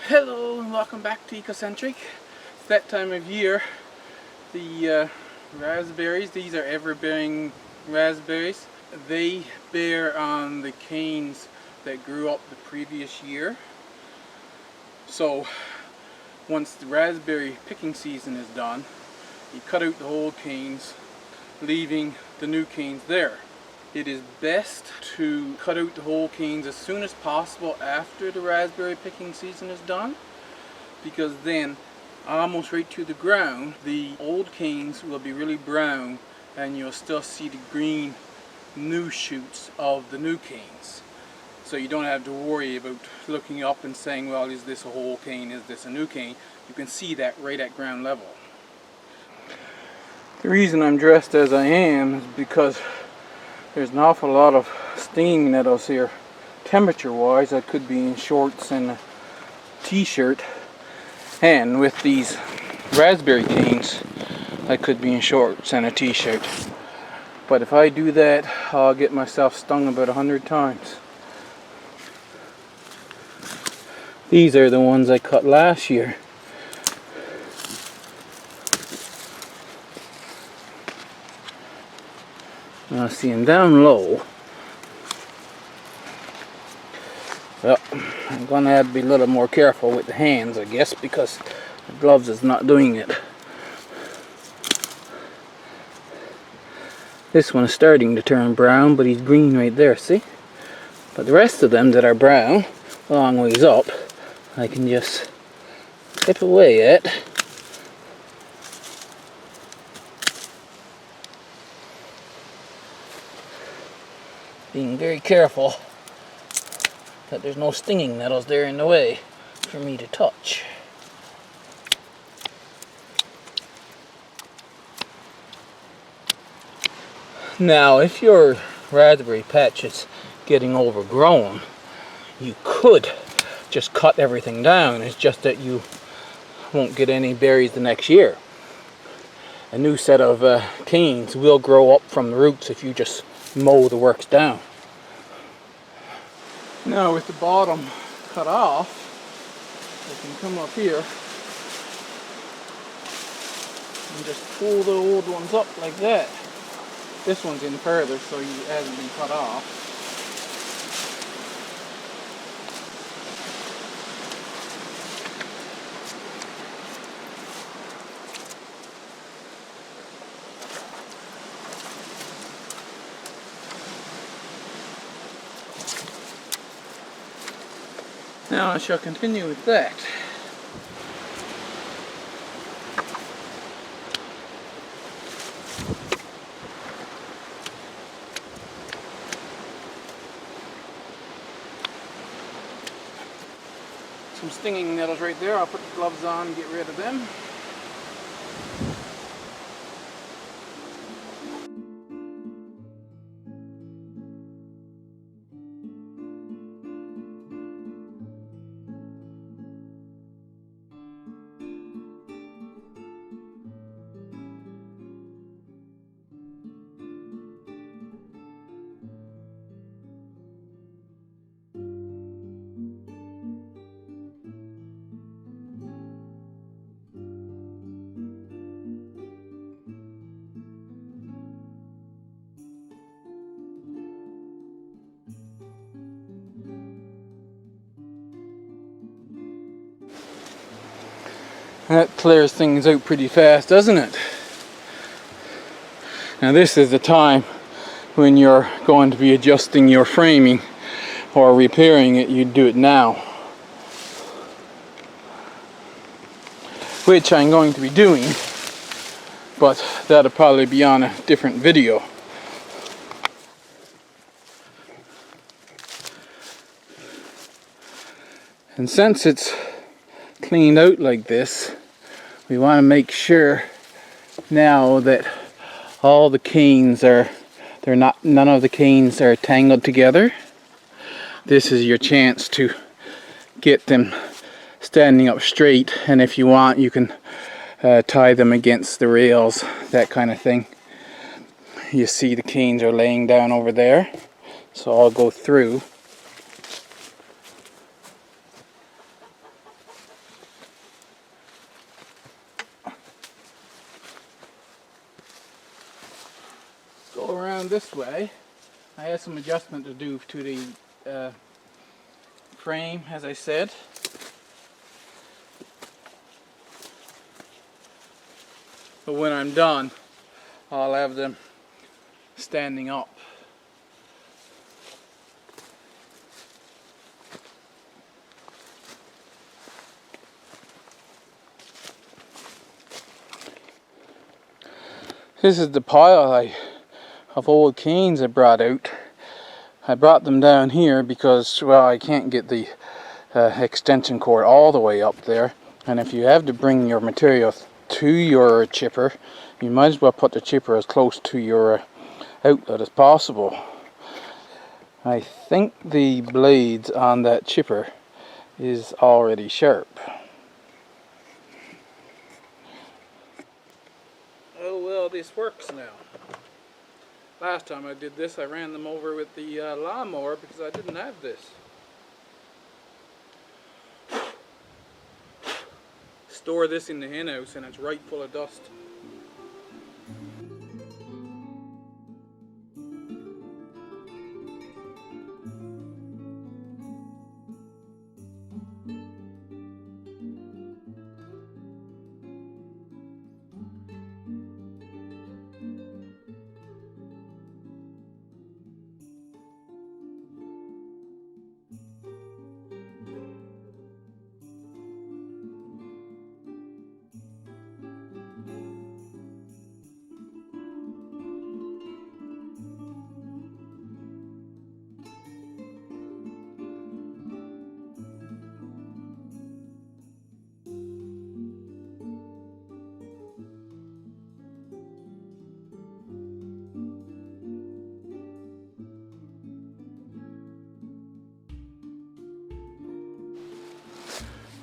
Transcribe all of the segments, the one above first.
Hello and welcome back to Ecocentric. It's that time of year. The raspberries, these are everbearing raspberries. They bear on the canes that grew up the previous year. So once the raspberry picking season is done, you cut out the old canes, leaving the new canes there. It is best to cut out the whole canes as soon as possible after the raspberry picking season is done, because then almost right to the ground the old canes will be really brown and you'll still see the green new shoots of the new canes. So you don't have to worry about looking up and saying, well, is this a whole cane, is this a new cane? You can see that right at ground level. The reason I'm dressed as I am is because there's an awful lot of stinging nettles here. Temperature wise, I could be in shorts and a t-shirt, and with these raspberry canes I could be in shorts and a t-shirt. But if I do that, I'll get myself stung about 100 times. These are the ones I cut last year. Now see them down low. Well, I'm gonna have to be a little more careful with the hands, I guess, because the gloves is not doing it. This one is starting to turn brown, but he's green right there, see? But the rest of them that are brown, a long ways up, I can just chip away at. Being very careful that there's no stinging nettles there in the way for me to touch. Now, if your raspberry patch is getting overgrown, you could just cut everything down. It's just that you won't get any berries the next year. A new set of canes will grow up from the roots if you just mow the works down. Now with the bottom cut off, I can come up here and just pull the old ones up like that. This one's in further, so it hasn't been cut off. Now I shall continue with that. Some stinging nettles right there. I'll put the gloves on and get rid of them. That clears things out pretty fast, doesn't it? Now this is the time when you're going to be adjusting your framing or repairing it. You do it now, which I'm going to be doing, but that'll probably be on a different video. And since it's cleaned out like this, we want to make sure now that all the canes none of the canes are tangled together. This is your chance to get them standing up straight, and if you want you can tie them against the rails, that kind of thing. You see the canes are laying down over there, so I'll go through. around this way, I have some adjustment to do to the frame, as I said. But when I'm done, I'll have them standing up. This is the pile of old canes I brought out. I brought them down here because, well, I can't get the extension cord all the way up there. And if you have to bring your material to your chipper, you might as well put the chipper as close to your outlet as possible. I think the blades on that chipper is already sharp. Oh well, this works now. Last time I did this, I ran them over with the lawnmower because I didn't have this. Store this in the hen house and it's right full of dust.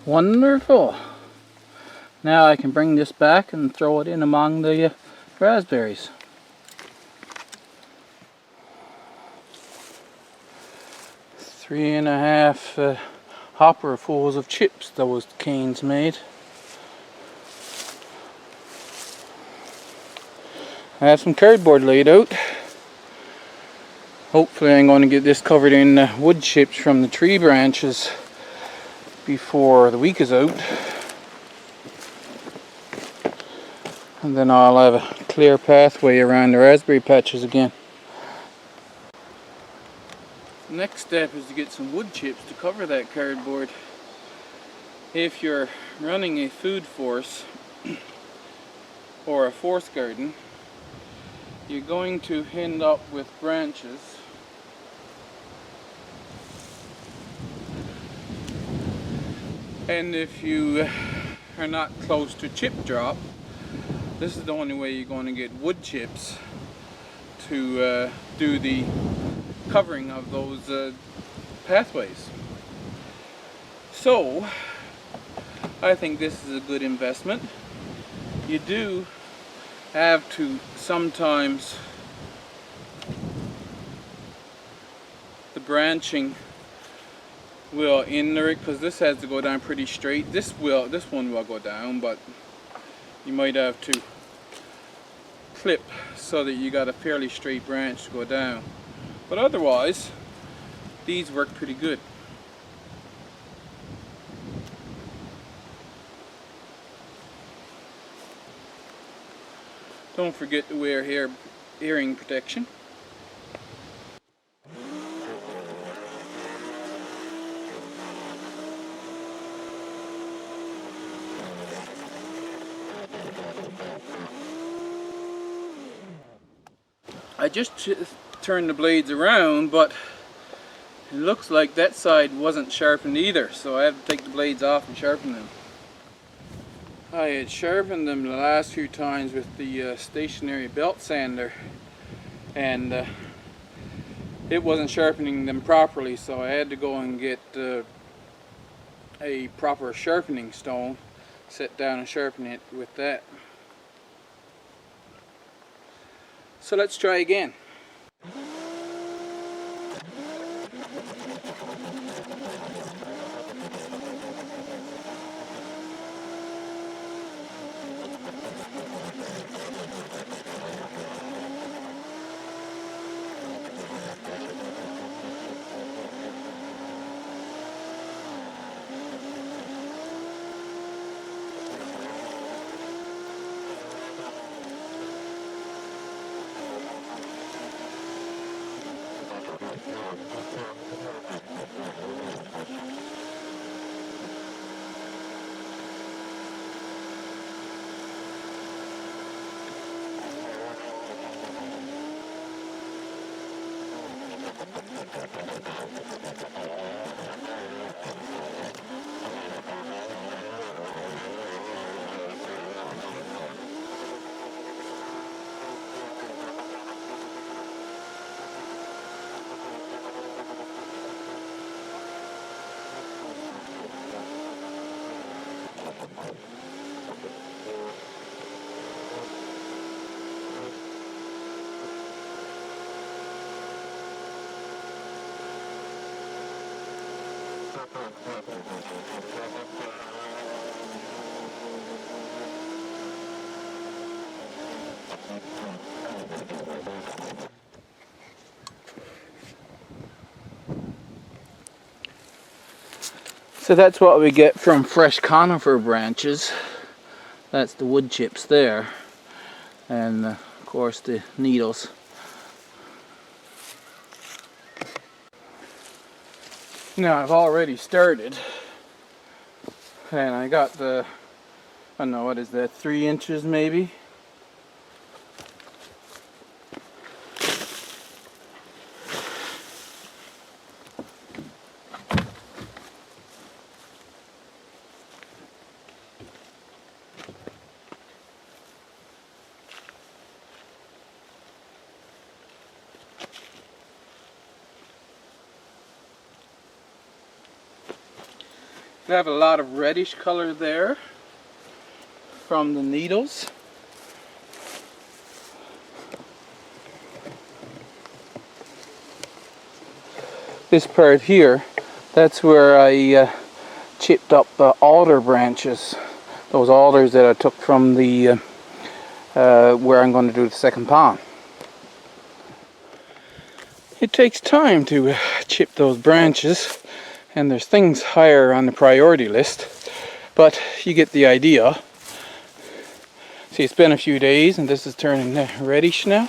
Wonderful. Now I can bring this back and throw it in among the raspberries. Three and a half hopperfuls of chips those canes made. I have some cardboard laid out. Hopefully I'm going to get this covered in wood chips from the tree branches before the week is out. And then I'll have a clear pathway around the raspberry patches again. The next step is to get some wood chips to cover that cardboard. If you're running a food force or a force garden, you're going to end up with branches and if you are not close to chip drop, this is the only way you're going to get wood chips to do the covering of those pathways. So I think this is a good investment. You do have to sometimes, the branching will hinder it because this has to go down pretty straight. This one will go down, but you might have to clip so that you got a fairly straight branch to go down. But otherwise, these work pretty good. Don't forget to wear hearing protection. I just turned the blades around, but it looks like that side wasn't sharpened either, so I have to take the blades off and sharpen them. I had sharpened them the last few times with the stationary belt sander, and it wasn't sharpening them properly, so I had to go and get a proper sharpening stone, sit down and sharpen it with that. So let's try again. So that's what we get from fresh conifer branches. That's the wood chips there, and of course the needles. Now I've already started, and I got the, I don't know, what is that, 3 inches maybe? I have a lot of reddish color there from the needles. This part here, that's where I chipped up alder branches. Those alders that I took from the where I'm going to do the second pond. It takes time to chip those branches, and there's things higher on the priority list, but you get the idea. See, it's been a few days and this is turning reddish now.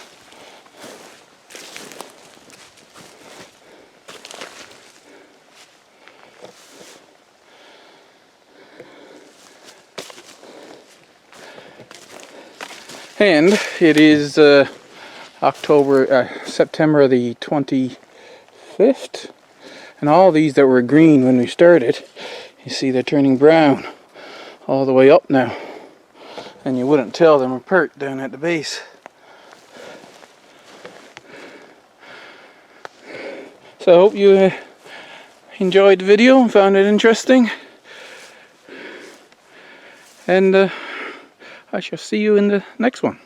And it is September the 25th. And all these that were green when we started, you see they're turning brown all the way up now. And you wouldn't tell them apart down at the base. So I hope you enjoyed the video and found it interesting. And I shall see you in the next one.